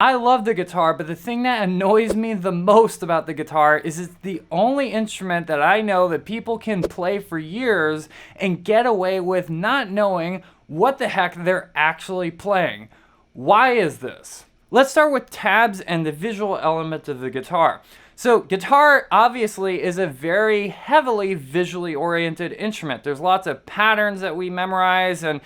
I love the guitar, but the thing that annoys me the most about the guitar is it's the only instrument that I know that people can play for years and get away with not knowing what the heck they're actually playing. Why is this? Let's start with tabs and the visual element of the guitar. So guitar obviously is a very heavily visually oriented instrument. There's lots of patterns that we memorize and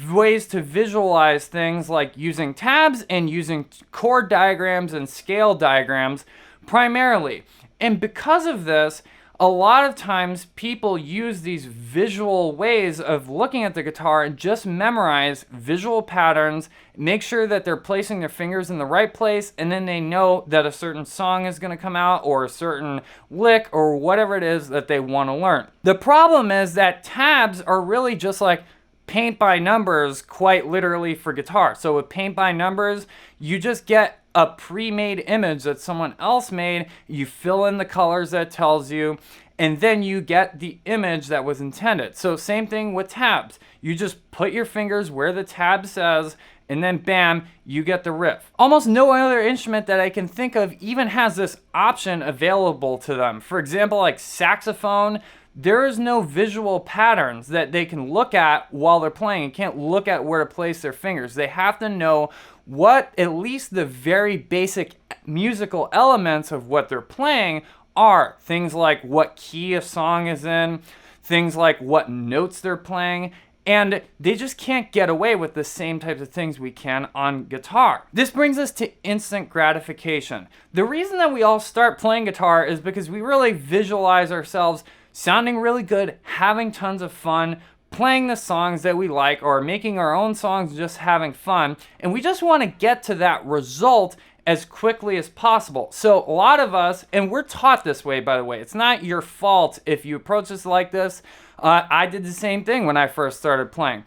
ways to visualize things like using tabs and using chord diagrams and scale diagrams primarily. And because of this, a lot of times people use these visual ways of looking at the guitar and just memorize visual patterns, make sure that they're placing their fingers in the right place, and then they know that a certain song is going to come out or a certain lick or whatever it is that they want to learn. The problem is that tabs are really just like paint by numbers, quite literally, for guitar. So with paint by numbers, you just get a pre-made image that someone else made, you fill in the colors that tells you, and then you get the image that was intended. So same thing with tabs. You just put your fingers where the tab says, and then bam, you get the riff. Almost no other instrument that I can think of even has this option available to them. For example, like saxophone, there is no visual patterns that they can look at while they're playing. You can't look at where to place their fingers. They have to know what at least the very basic musical elements of what they're playing are. Things like what key a song is in, things like what notes they're playing, and they just can't get away with the same types of things we can on guitar. This brings us to instant gratification. The reason that we all start playing guitar is because we really visualize ourselves sounding really good, having tons of fun, playing the songs that we like, or making our own songs, just having fun. And we just want to get to that result as quickly as possible. So a lot of us, and we're taught this way, by the way, it's not your fault if you approach this like this. I did the same thing when I first started playing.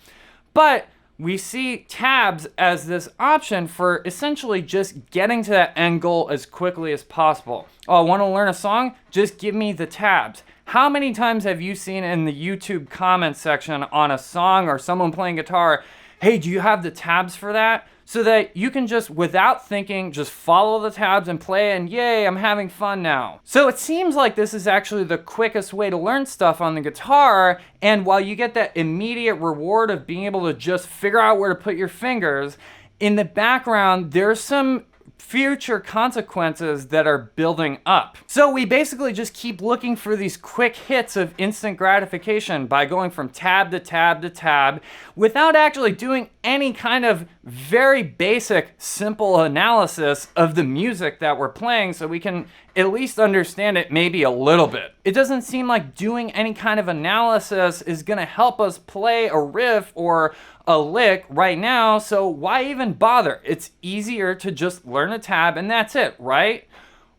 But we see tabs as this option for essentially just getting to that end goal as quickly as possible. Oh, I want to learn a song? Just give me the tabs. How many times have you seen in the YouTube comment section on a song or someone playing guitar, hey, do you have the tabs for that? So that you can just, without thinking, just follow the tabs and play, and yay, I'm having fun now. So it seems like this is actually the quickest way to learn stuff on the guitar, and while you get that immediate reward of being able to just figure out where to put your fingers, in the background, there's some future consequences that are building up. So we basically just keep looking for these quick hits of instant gratification by going from tab to tab to tab without actually doing any kind of very basic, simple analysis of the music that we're playing so we can at least understand it maybe a little bit. It doesn't seem like doing any kind of analysis is gonna help us play a riff or a lick right now, so why even bother? It's easier to just learn a tab and that's it, right?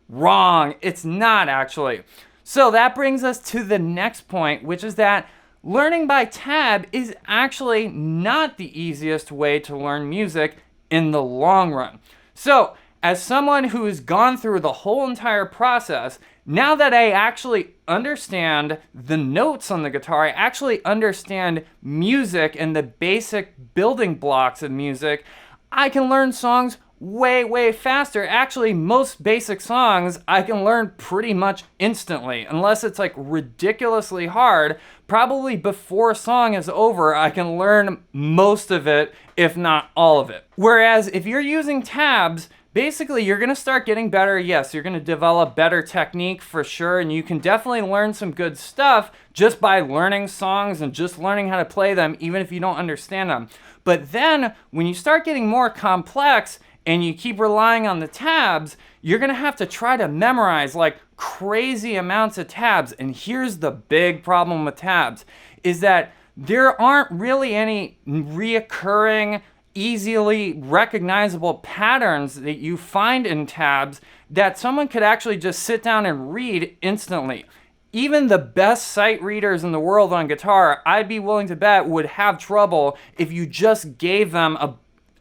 Wrong, it's not actually. So that brings us to the next point, which is that learning by tab is actually not the easiest way to learn music in the long run. So, as someone who has gone through the whole entire process, now that I actually understand the notes on the guitar, I actually understand music and the basic building blocks of music, I can learn songs way faster. Actually, most basic songs I can learn pretty much instantly, unless it's like ridiculously hard. Probably before a song is over, I can learn most of it, if not all of it. Whereas if you're using tabs, basically, you're going to start getting better. Yes, you're going to develop better technique for sure, and you can definitely learn some good stuff just by learning songs and just learning how to play them, even if you don't understand them. But then, when you start getting more complex and you keep relying on the tabs, you're going to have to try to memorize like crazy amounts of tabs. And here's the big problem with tabs, is that there aren't really any reoccurring, easily recognizable patterns that you find in tabs that someone could actually just sit down and read instantly. Even the best sight readers in the world on guitar, I'd be willing to bet, would have trouble if you just gave them a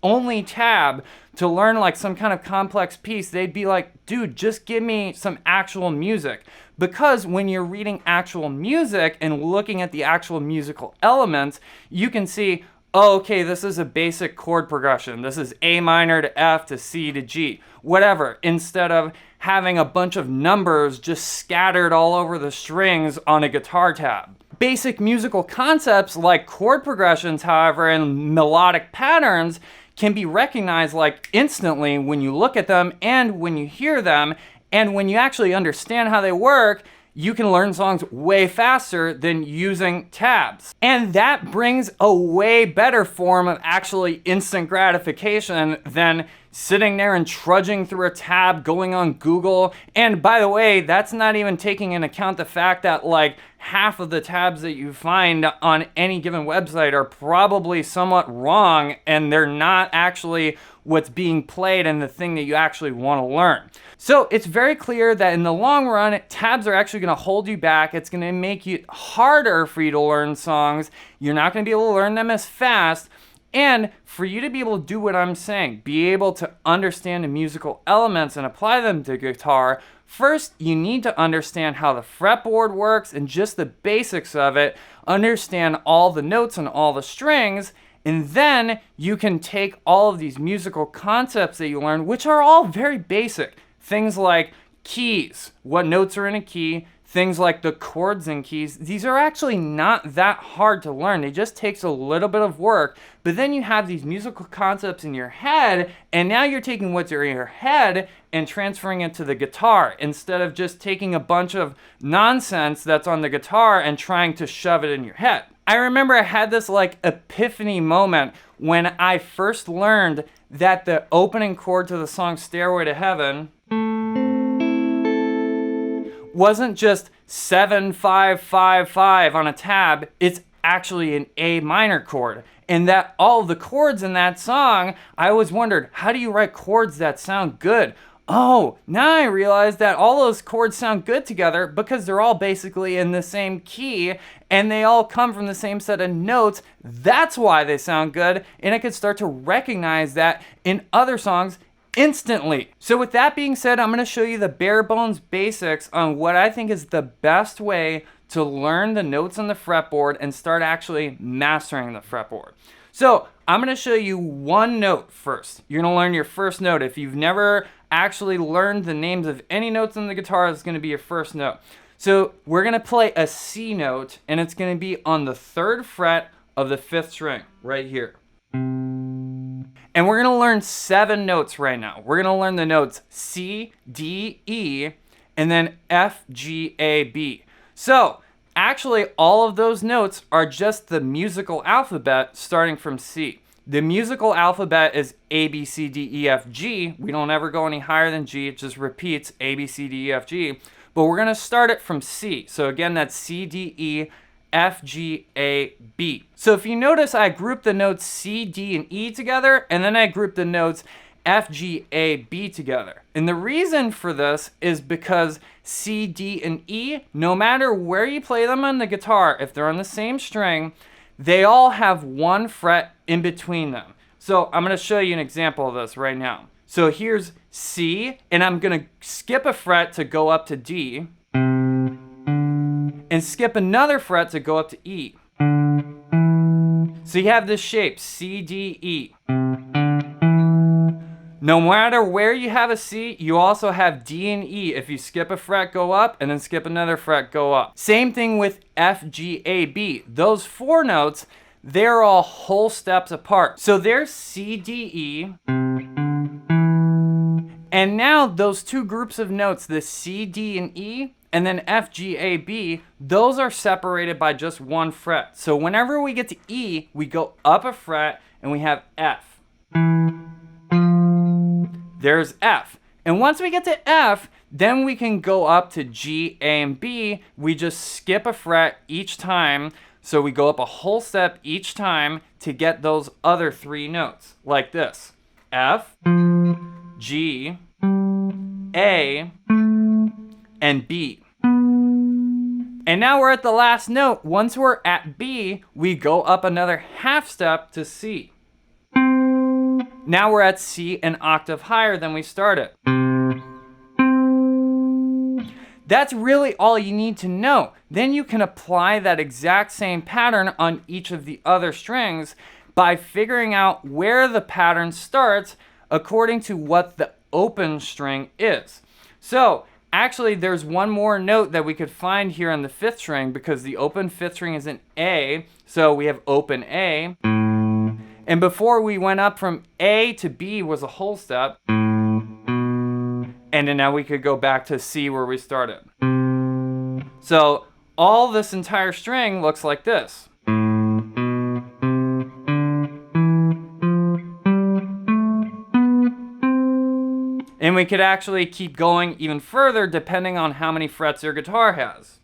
only tab to learn like some kind of complex piece. They'd be like, dude, just give me some actual music. Because when you're reading actual music and looking at the actual musical elements, you can see, oh, okay, this is a basic chord progression. This is A minor to F to C to G, whatever, instead of having a bunch of numbers just scattered all over the strings on a guitar tab. Basic musical concepts like chord progressions, however, and melodic patterns can be recognized like instantly when you look at them and when you hear them, and when you actually understand how they work, you can learn songs way faster than using tabs. And that brings a way better form of actually instant gratification than sitting there and trudging through a tab, going on Google. And by the way, that's not even taking into account the fact that like half of the tabs that you find on any given website are probably somewhat wrong, and they're not actually what's being played and the thing that you actually want to learn. So it's very clear that in the long run, tabs are actually going to hold you back. It's going to make it harder for you to learn songs. You're not going to be able to learn them as fast. And for you to be able to do what I'm saying, be able to understand the musical elements and apply them to guitar, first you need to understand how the fretboard works and just the basics of it, understand all the notes and all the strings, and then you can take all of these musical concepts that you learn, which are all very basic. Things like keys, what notes are in a key, things like the chords and keys. These are actually not that hard to learn. It just takes a little bit of work. But then you have these musical concepts in your head, and now you're taking what's in your head and transferring it to the guitar instead of just taking a bunch of nonsense that's on the guitar and trying to shove it in your head. I remember I had this like epiphany moment when I first learned that the opening chord to the song Stairway to Heaven wasn't just 7 5 5 5 on a tab, it's actually an A minor chord. And that all of the chords in that song, I always wondered, how do you write chords that sound good? Oh, now I realize that all those chords sound good together because they're all basically in the same key and they all come from the same set of notes. That's why they sound good, and I could start to recognize that in other songs instantly. So with that being said, I'm going to show you the bare bones basics on what I think is the best way to learn the notes on the fretboard and start actually mastering the fretboard. So I'm going to show you one note first. You're going to learn your first note. If you've never actually learned the names of any notes on the guitar, it's going to be your first note. So we're going to play a C note, and it's going to be on the 3rd fret of the 5th string right here. And we're going to learn 7 notes right now. We're going to learn the notes C, D, E, and then F, G, A, B. So actually, all of those notes are just the musical alphabet starting from C. The musical alphabet is A, B, C, D, E, F, G. We don't ever go any higher than G. It just repeats A, B, C, D, E, F, G. But we're going to start it from C. So again, that's C, D, E, F, G, A, B. So if you notice, I grouped the notes C, D, and E together, and then I grouped the notes F, G, A, B together. And the reason for this is because C, D, and E, no matter where you play them on the guitar, if they're on the same string, they all have 1 fret in between them. So I'm going to show you an example of this right now. So here's C, and I'm going to skip a fret to go up to D, and skip another fret to go up to E. So you have this shape, C, D, E. No matter where you have a C, you also have D and E. If you skip a fret, go up, and then skip another fret, go up. Same thing with F, G, A, B. Those 4 notes, they're all whole steps apart. So there's C, D, E. And now those 2 groups of notes, the C, D, and E, and then F, G, A, B, those are separated by just 1 fret. So whenever we get to E, we go up a fret and we have F. There's F. And once we get to F, then we can go up to G, A, and B. We just skip a fret each time. So we go up a whole step each time to get those other 3 notes, like this. F, G, A, and B. And now we're at the last note. Once we're at B, we go up another half step to C. Now we're at C an octave higher than we started. That's really all you need to know. Then you can apply that exact same pattern on each of the other strings, by figuring out where the pattern starts according to what the open string is. So actually, there's one more note that we could find here on the 5th string, because the open 5th string is an A, so we have open A. And before, we went up from A to B was a whole step. And then now we could go back to C where we started. So all this entire string looks like this. And we could actually keep going even further depending on how many frets your guitar has.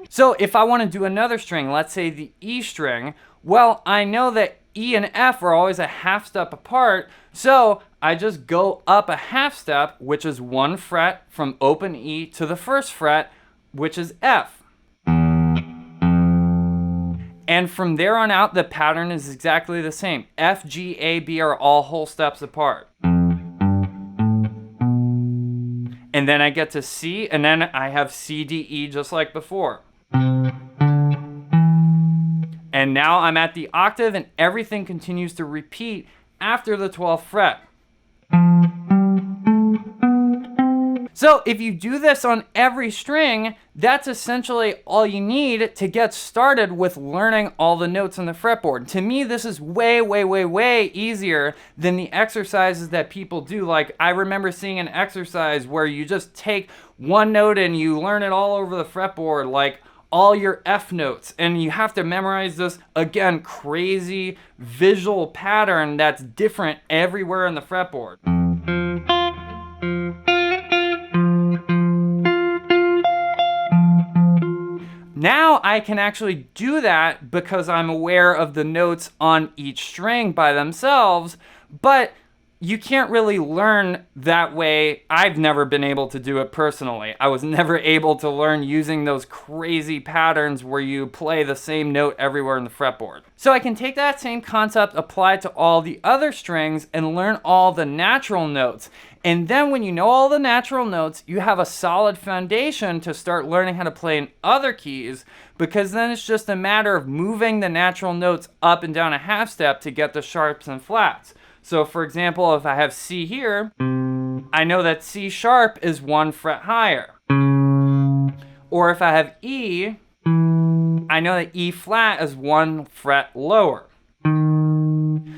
So if I want to do another string, let's say the E string, well, I know that E and F are always a half step apart, so I just go up a half step, which is 1 fret from open E to the 1st fret, which is F. And from there on out, the pattern is exactly the same. F, G, A, B are all whole steps apart. And then I get to C, and then I have C, D, E just like before. And now I'm at the octave, and everything continues to repeat after the 12th fret. So if you do this on every string, that's essentially all you need to get started with learning all the notes on the fretboard. To me, this is way, way, way, way easier than the exercises that people do. Like, I remember seeing an exercise where you just take one note and you learn it all over the fretboard, like all your F notes, and you have to memorize this, again, crazy visual pattern that's different everywhere on the fretboard. Now I can actually do that because I'm aware of the notes on each string by themselves, but you can't really learn that way. I've never been able to do it personally. I was never able to learn using those crazy patterns where you play the same note everywhere in the fretboard. So I can take that same concept, apply it to all the other strings, and learn all the natural notes. And then when you know all the natural notes, you have a solid foundation to start learning how to play in other keys, because then it's just a matter of moving the natural notes up and down a half step to get the sharps and flats. So for example, if I have C here, I know that C sharp is 1 fret higher. Or if I have E, I know that E flat is 1 fret lower.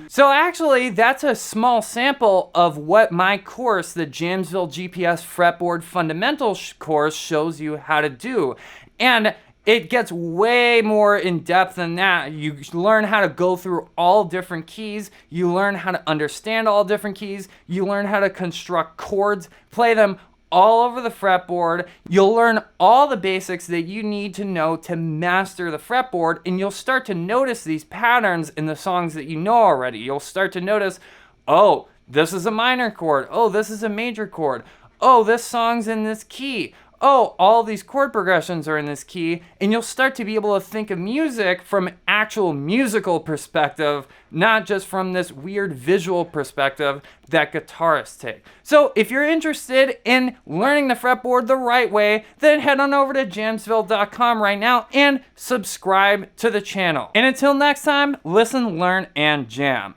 So actually, that's a small sample of what my course, the Jamsville GPS Fretboard Fundamentals course, shows you how to do. And it gets way more in depth than that. You learn how to go through all different keys. You learn how to understand all different keys. You learn how to construct chords, play them all over the fretboard. You'll learn all the basics that you need to know to master the fretboard, and you'll start to notice these patterns in the songs that you know already. You'll start to notice, oh, this is a minor chord. Oh, this is a major chord. Oh, this song's in this key. Oh, all these chord progressions are in this key, and you'll start to be able to think of music from an actual musical perspective, not just from this weird visual perspective that guitarists take. So if you're interested in learning the fretboard the right way, then head on over to jamsville.com right now and subscribe to the channel. And until next time, listen, learn, and jam.